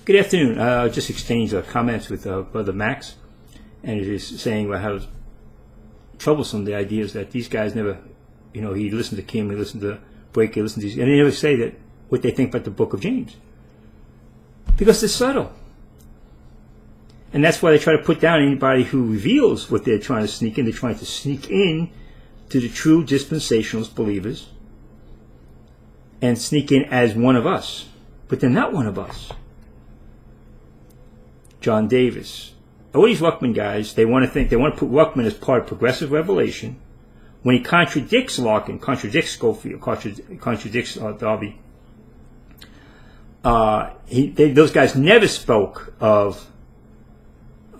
Good afternoon. I just exchanged comments with Brother Max, and he was saying about how troublesome the idea is that these guys never, he listened to Kim, he listened to Breaker, he listened to these, and they never say that what they think about the book of James. Because they're subtle. And that's why they try to put down anybody who reveals what they're trying to sneak in. They're trying to sneak in to the true dispensationalist believers and sneak in as one of us. But they're not one of us. John Davis. All these Ruckman guys, they want to put Ruckman as part of progressive revelation. When he contradicts Larkin, contradicts Schofield, contradicts Darby, those guys never spoke of,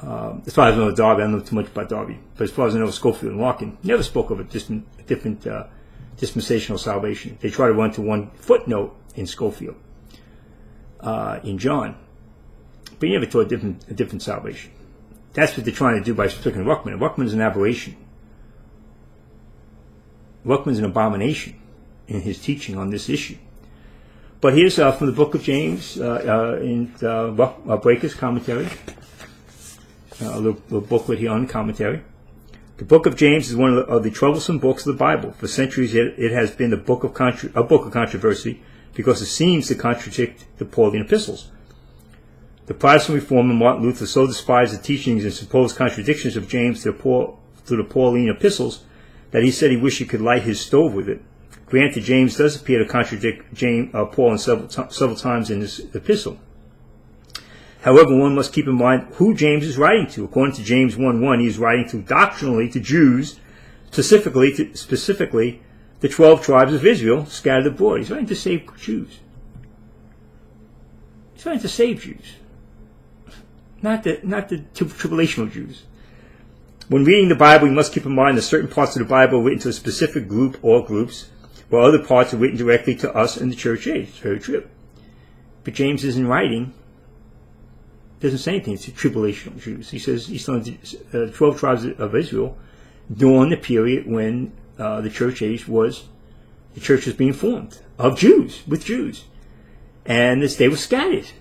as far as I know Darby, I don't know too much about Darby, but as far as I know Schofield and Larkin, never spoke of a different dispensational salvation. They try to run to one footnote in Schofield, in John. But he never taught a different salvation. That's what they're trying to do by picking Ruckman. Ruckman is an aberration. Ruckman is an abomination in his teaching on this issue. But here's from the book of James in Breaker's commentary. A little booklet here on commentary. The book of James is one of the troublesome books of the Bible. For centuries it has been a book of controversy because it seems to contradict the Pauline epistles. The Protestant reformer Martin Luther so despised the teachings and supposed contradictions of James to the Pauline epistles that he said he wished he could light his stove with it. Granted, James does appear to contradict Paul several times in his epistle. However, one must keep in mind who James is writing to. According to James 1:1, he is writing doctrinally to Jews, specifically the 12 tribes of Israel scattered abroad. He's writing to save Jews. He's writing to save Jews. Not the tribulational Jews. When reading the Bible, we must keep in mind that certain parts of the Bible are written to a specific group or groups, while other parts are written directly to us in the church age. It's very true. But James isn't writing, doesn't say anything to tribulational Jews. He says he's telling the 12 tribes of Israel during the period when the church was being formed of Jews, with Jews. And they were scattered.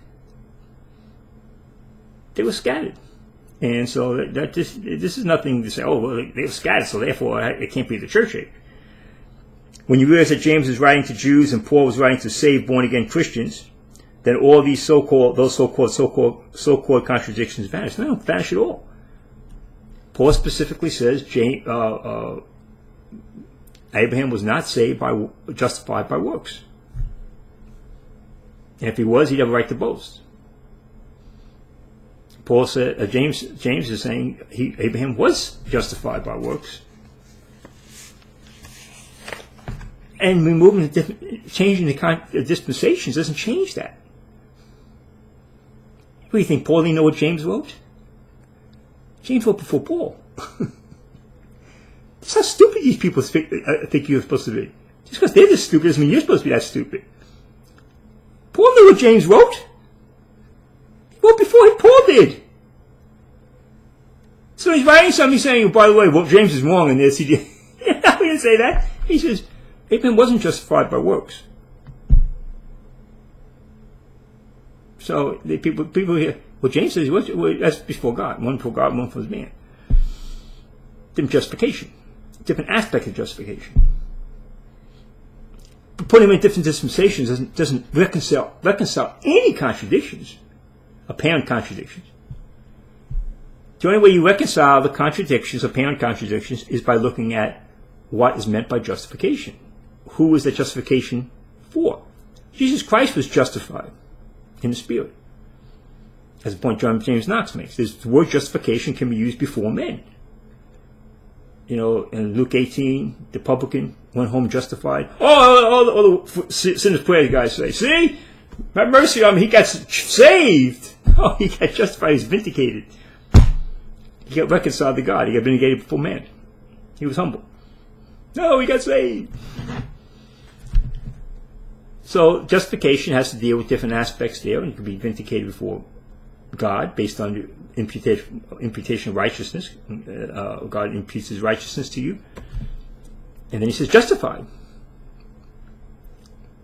They were scattered. And so this is nothing to say, oh, well, they were scattered, so therefore it can't be the church age. When you realize that James is writing to Jews and Paul was writing to save born-again Christians, then all these so-called contradictions vanish. They don't vanish at all. Paul specifically says Abraham was not justified by works. And if he was, he'd have a right to boast. Paul said, James is saying Abraham was justified by works. And changing the dispensations doesn't change that. What do you think, Paul didn't know what James wrote? James wrote before Paul. That's how stupid these people think you're supposed to be. Just because they're this stupid doesn't mean you're supposed to be that stupid. Paul knew what James wrote. He wrote before Paul did. So he's writing something, he's saying, by the way, well, James is wrong in this. He didn't say that. He says, Abraham wasn't justified by works. So the people here, well, James says, that's before God. One for God, one for his man. Different justification. Different aspect of justification. But putting him in different dispensations doesn't reconcile any contradictions, apparent contradictions. The only way you reconcile the contradictions, apparent contradictions, is by looking at what is meant by justification. Who is that justification for? Jesus Christ was justified in the Spirit. As a point John James Knox makes, the word justification can be used before men. In Luke 18, the publican went home justified. All the sinner's prayer guys say, see? Have mercy on him. He got saved. Oh, he got justified. He's vindicated. He got reconciled to God. He got vindicated before man. He was humble. No, he got saved. So justification has to deal with different aspects there, and you can be vindicated before God based on imputation of righteousness. God imputes his righteousness to you. And then he says justified,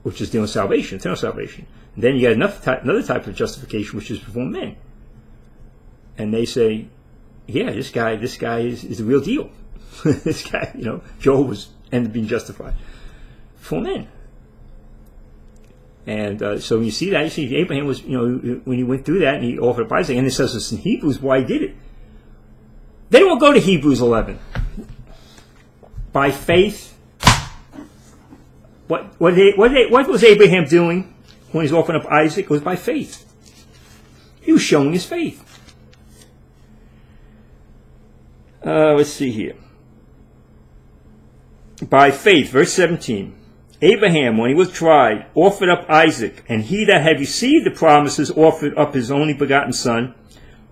which is dealing with salvation, eternal salvation. And then you got another type of justification, which is before men. And they say, yeah, this guy is the real deal. This guy, Job ended up being justified for men. And so when you see that, you see Abraham was, when he went through that and he offered up Isaac, and it says this in Hebrews why he did it. They don't go to Hebrews 11. By faith, what was Abraham doing when he was offering up Isaac? It was by faith. He was showing his faith. Let's see here. By faith, verse 17. Abraham, when he was tried, offered up Isaac, and he that had received the promises offered up his only begotten son,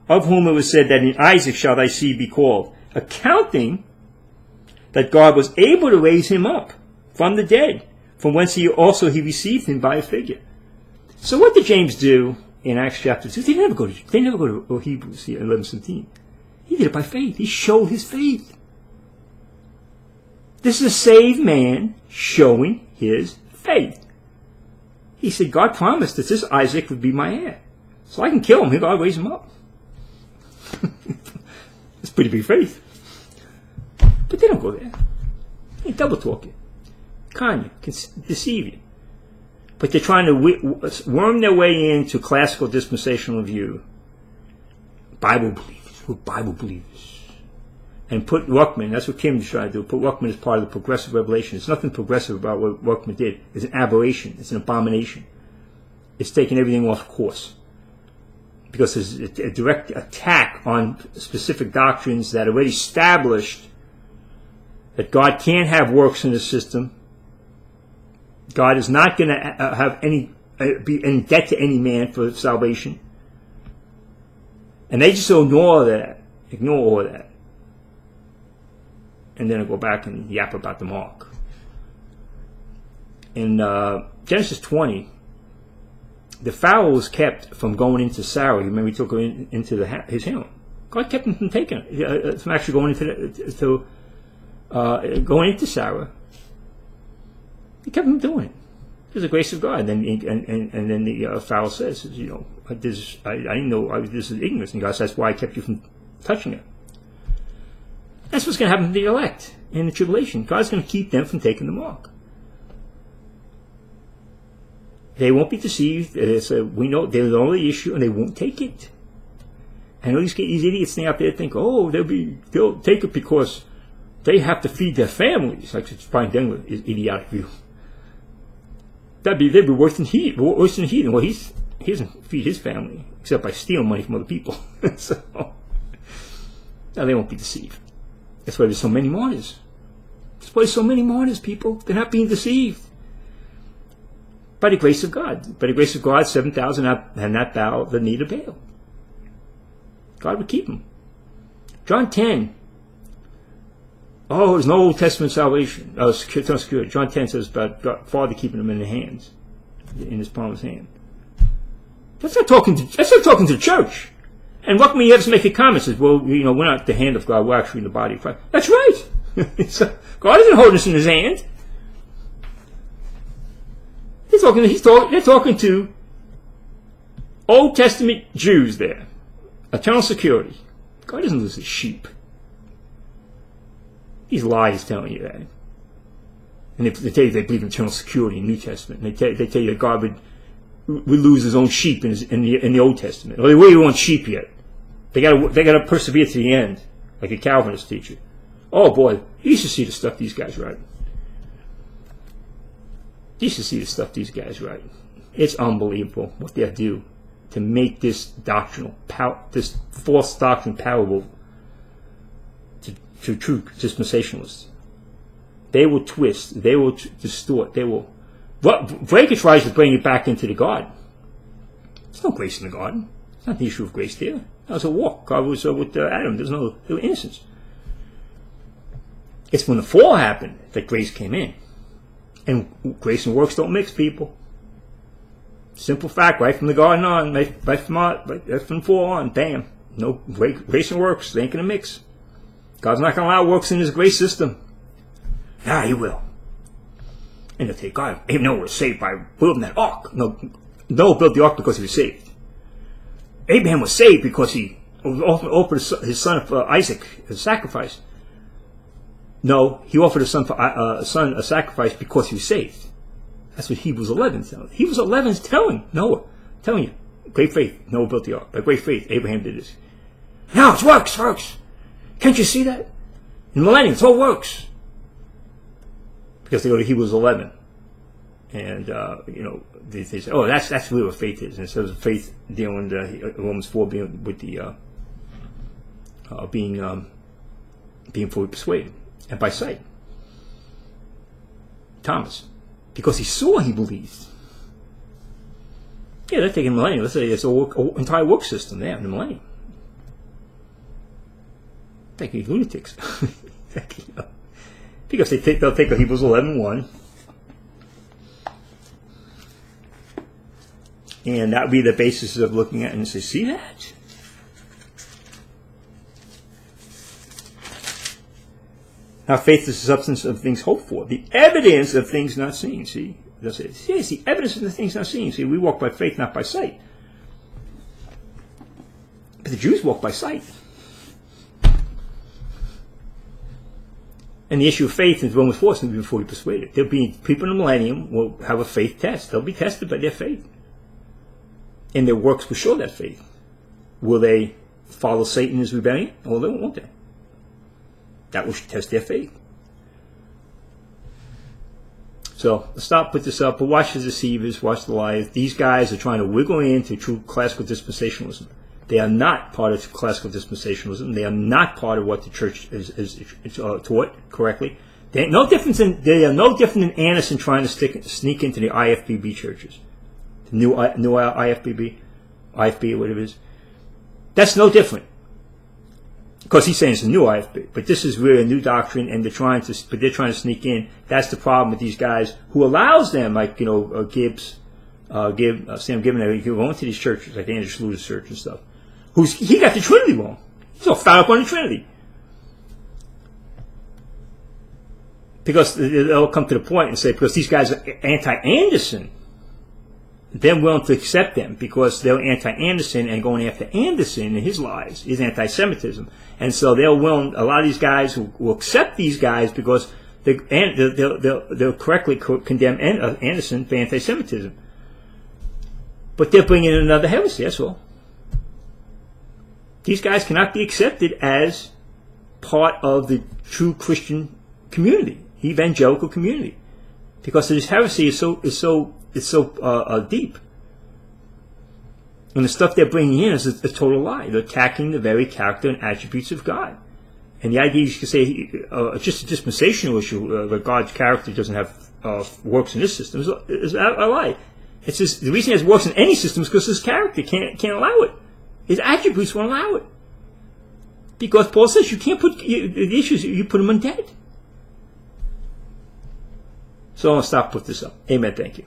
of whom it was said that in Isaac shall thy seed be called, accounting that God was able to raise him up from the dead, from whence he received him by a figure. So what did James do in Acts chapter 2? They never go to Hebrews 11:17. He did it by faith. He showed his faith. This is a saved man showing his faith. He said, God promised that this Isaac would be my heir. So I can kill him. God raise him up. It's pretty big faith. But they don't go there. They double talk you. Con you. Can deceive you. But they're trying to worm their way into classical dispensational view. Bible believers. We're Bible believers. And put Ruckman, that's what Kim's trying to do, put Ruckman as part of the progressive revelation. There's nothing progressive about what Ruckman did. It's an aberration. It's an abomination. It's taking everything off course. Because there's a direct attack on specific doctrines that already established that God can't have works in the system. God is not going to have be in debt to any man for salvation. And they just ignore all that. And then I go back and yap about the mark. In Genesis 20, the Pharaoh was kept from going into Sarah. You remember he took her into his harem. God kept him from taking it, from actually going into Sarah. He kept him doing it. It was the grace of God. And then the Pharaoh says, I didn't know this is ignorance. And God says, that's why I kept you from touching it. That's what's going to happen to the elect in the tribulation. God's going to keep them from taking the mark. They won't be deceived. We know they know the issue, and they won't take it. And these idiots out there think, they'll take it because they have to feed their families. Like it's Brian Dengler is idiotic view. They'd be worse than heathen. Well, he doesn't feed his family except by stealing money from other people. So now they won't be deceived. That's why there's so many martyrs. That's why there's so many martyrs, people. They're not being deceived. By the grace of God. By the grace of God, 7,000 had not bowed the knee to Baal. God would keep them. John 10. There's no Old Testament salvation. Security. John 10 says about God, Father keeping them in the hands, in his palm of his hand. That's not talking to the church. And Ruckman has to make a comment, says, well, we're not the hand of God, we're actually in the body of Christ. That's right. So God isn't holding us in his hand. They're talking to Old Testament Jews there. Eternal security. God doesn't lose his sheep. These lies telling you that. And they tell you they believe in eternal security in the New Testament. And they tell you that God would lose his own sheep in the Old Testament. Well, they really want sheep yet. They got to persevere to the end, like a Calvinist teacher. Oh boy, you should see the stuff these guys write. You should see the stuff these guys write. It's unbelievable what they do to make this this false doctrine palatable to true dispensationalists. They will twist. They will distort. They will. Breaker tries to bring it back into the garden. There's no grace in the garden. It's not the issue of grace there. That was a walk. God was with Adam. There was innocence. It's when the fall happened that grace came in. And grace and works don't mix, people. Simple fact, right from the garden on, right from the fall on, bam. No grace and works, they ain't going to mix. God's not going to allow works in his grace system. He will. And they'll take God, even though we're saved by building that ark. No, Noah built the ark because he was saved. Abraham was saved because he offered his son Isaac as a sacrifice. No, he offered his son a sacrifice because he was saved. That's what Hebrews 11 tells. Hebrews 11 is telling Noah, telling you, great faith, Noah built the ark. By great faith, Abraham did this. Now it works. Can't you see that? In the millennium, it all works. Because they go to Hebrews 11. And, they say, oh, that's really what faith is. And so faith dealing with Romans 4 being with the being fully persuaded. And by sight. Thomas. Because he saw, he believed. Yeah, they're taking millennium. Let's say it's an entire work system there in the millennium. Thank you, lunatics. Because they'll take Hebrews 11:1. And that would be the basis of looking at it and say, see that? Now, faith is the substance of things hoped for, the evidence of things not seen. See, they'll say, yes, the evidence of the things not seen. See, we walk by faith, not by sight. But the Jews walk by sight. And the issue of faith in Romans 4 is going to be fully persuaded. There'll be people in the millennium will have a faith test. They'll be tested by their faith. And their works will show that faith. Will they follow Satan in his rebellion? Or they won't they? That will test their faith. So, let's stop, put this up. But watch the deceivers, watch the liars. These guys are trying to wiggle into true classical dispensationalism. They are not part of classical dispensationalism. They are not part of what the church is taught correctly. They are no different than Anderson trying to sneak into the IFBB churches. The new IFBB, whatever it is. That's no different. Because he's saying it's a new IFB, but this is really a new doctrine, and they're trying to sneak in. That's the problem with these guys who allows them, like Gibbs, Sam Gibbon, go into these churches, like the Andrew Schluter's church and stuff. He got the Trinity wrong. He's all fouled up on the Trinity. Because they'll come to the point and say, because these guys are anti-Anderson, they're willing to accept them because they're anti-Anderson, and going after Anderson and his lies is anti-Semitism. And so a lot of these guys will accept these guys because they'll correctly condemn Anderson for anti-Semitism. But they're bringing in another heresy, that's all. These guys cannot be accepted as part of the true Christian community, evangelical community, because this heresy is so deep. And the stuff they're bringing in is a total lie. They're attacking the very character and attributes of God. And the idea you could say it's just a dispensational issue where God's character doesn't have works in this system is a lie. It's just, the reason it has works in any system is because his character can't allow it. His attributes won't allow it. Because Paul says you can't put the issues, you put them undead. So I'll stop, put this up. Amen. Thank you.